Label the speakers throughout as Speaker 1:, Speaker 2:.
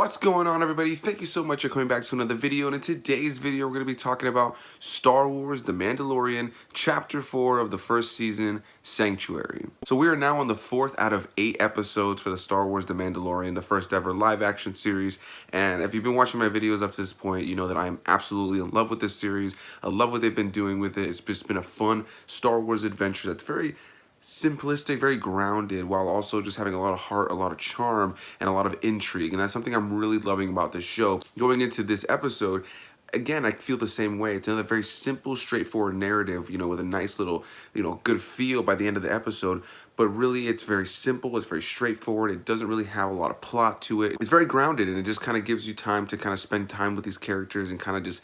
Speaker 1: What's going on, everybody? Thank you so much for coming back to another video. And in today's video, we're going to be talking about Star Wars The Mandalorian, Chapter 4 of the first season, Sanctuary. So we are now on the 4th out of 8 episodes for the Star Wars The Mandalorian, the first ever live action series. And if you've been watching my videos up to this point, you know that I am absolutely in love with this series. I love what they've been doing with it. It's just been a fun Star Wars adventure that's very simplistic, very grounded, while also just having a lot of heart, a lot of charm, and a lot of intrigue. And that's something I'm really loving about this show. Going into this episode, again, I feel the same way. It's another very simple, straightforward narrative, you know, with a nice little, good feel by the end of the episode. But really, it's very simple. It's very straightforward. It doesn't really have a lot of plot to it. It's very grounded, and it just kind of gives you time to kind of spend time with these characters and kind of just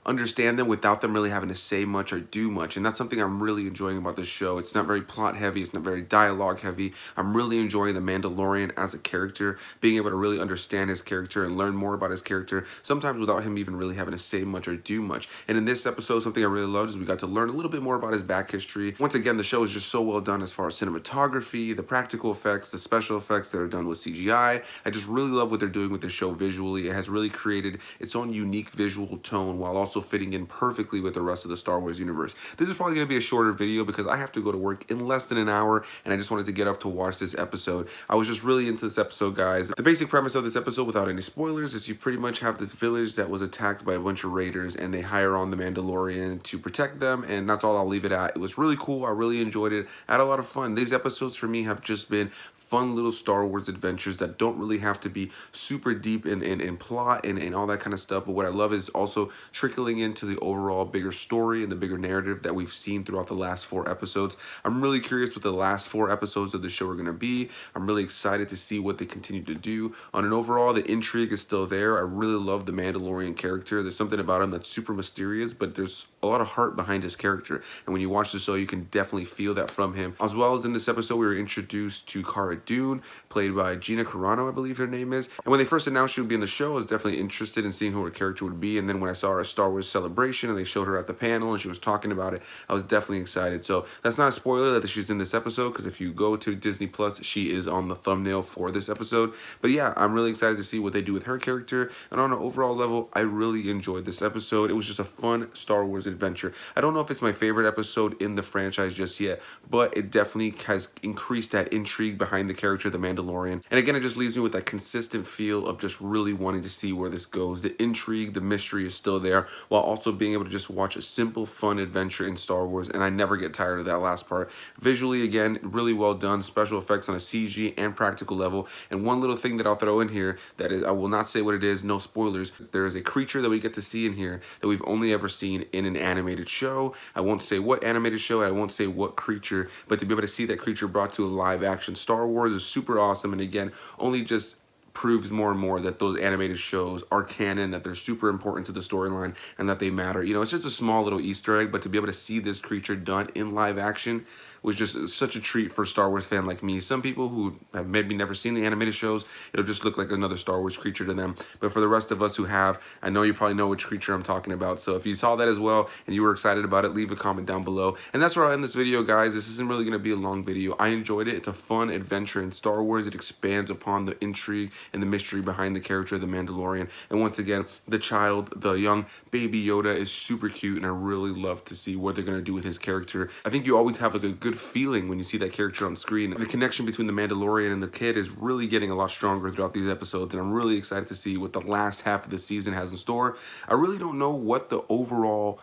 Speaker 1: understand them without them really having to say much or do much. And that's something I'm really enjoying about this show. It's not very plot heavy. It's not very dialogue heavy. I'm really enjoying the Mandalorian as a character, being able to really understand his character and learn more about his character, sometimes without him even really having to say much or do much. And in this episode, something I really loved is we got to learn a little bit more about his back history. Once again, the show is just so well done as far as cinematography, the practical effects, the special effects that are done with CGI. I just really love what they're doing with the show visually. It has really created its own unique visual tone while also fitting in perfectly with the rest of the Star Wars universe. This is probably going to be a shorter video because I have to go to work in less than an hour, and I just wanted to get up to watch this episode. I was just really into this episode, guys. The basic premise of this episode, without any spoilers, is you pretty much have this village that was attacked by a bunch of raiders, and they hire on the Mandalorian to protect them, and that's all I'll leave it at. It was really cool. I really enjoyed it. I had a lot of fun. These episodes for me have just been fun little Star Wars adventures that don't really have to be super deep in plot and all that kind of stuff. But what I love is also trickling into the overall bigger story and the bigger narrative that we've seen throughout the last 4 episodes. I'm really curious what the last 4 episodes of the show are going to be. I'm really excited to see what they continue to do. On an overall, the intrigue is still there. I really love the Mandalorian character. There's something about him that's super mysterious, but there's a lot of heart behind his character. And when you watch the show, you can definitely feel that from him. As well as in this episode, we were introduced to Cara Dune, played by Gina Carano, I believe her name is. And when they first announced she would be in the show, I was definitely interested in seeing who her character would be. And then when I saw her at Star Wars Celebration and they showed her at the panel and she was talking about it, I was definitely excited. So that's not a spoiler that she's in this episode, because if you go to Disney Plus, she is on the thumbnail for this episode. But yeah, I'm really excited to see what they do with her character. And on an overall level, I really enjoyed this episode. It was just a fun Star Wars adventure. I don't know if it's my favorite episode in the franchise just yet, but it definitely has increased that intrigue behind the character, the Mandalorian. And again, it just leaves me with that consistent feel of just really wanting to see where this goes. The intrigue, the mystery is still there, while also being able to just watch a simple, fun adventure in Star Wars, and I never get tired of that last part. Visually, again, really well done. Special effects on a CG and practical level. And one little thing that I'll throw in here, that is, I will not say what it is, no spoilers. There is a creature that we get to see in here that we've only ever seen in an animated show. I won't say what animated show, I won't say what creature, but to be able to see that creature brought to a live action Star Wars is super awesome. And again, only just proves more and more that those animated shows are canon, that they're super important to the storyline, and that they matter. You know, it's just a small little Easter egg, but to be able to see this creature done in live action was just such a treat for a Star Wars fan like me. Some people who have maybe never seen the animated shows, it'll just look like another Star Wars creature to them. But for the rest of us who have, I know you probably know which creature I'm talking about. So if you saw that as well and you were excited about it, leave a comment down below. And that's where I'll end this video, guys. This isn't really going to be a long video. I enjoyed it. It's a fun adventure in Star Wars. It expands upon the intrigue and the mystery behind the character of the Mandalorian. And once again, the young baby Yoda is super cute, and I really love to see what they're going to do with his character. I think you always have like a good feeling when you see that character on screen. The connection between the Mandalorian and the kid is really getting a lot stronger throughout these episodes, and I'm really excited to see what the last half of the season has in store. I really don't know what the overall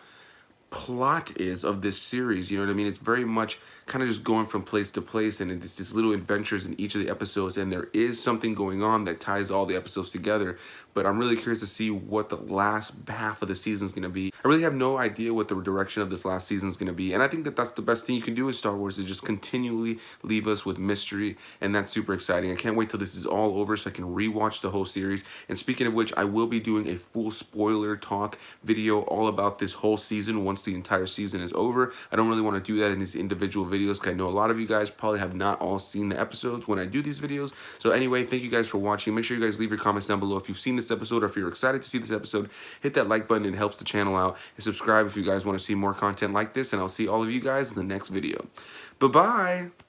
Speaker 1: plot is of this series, you know what I mean? It's very much kind of just going from place to place, and it's just little adventures in each of the episodes, and there is something going on that ties all the episodes together. But I'm really curious to see what the last half of the season is going to be. I really have no idea what the direction of this last season is going to be, and I think that that's the best thing you can do with Star Wars, is just continually leave us with mystery, and that's super exciting. I can't wait till this is all over so I can rewatch the whole series. And speaking of which, I will be doing a full spoiler talk video all about this whole season once the entire season is over. I don't really want to do that in these individual videos, because I know a lot of you guys probably have not all seen the episodes when I do these videos. So anyway, thank you guys for watching. Make sure you guys leave your comments down below if you've seen this episode, or if you're excited to see this episode. Hit that like button, it helps the channel out, and subscribe if you guys want to see more content like this, and I'll see all of you guys in the next video. Bye-bye!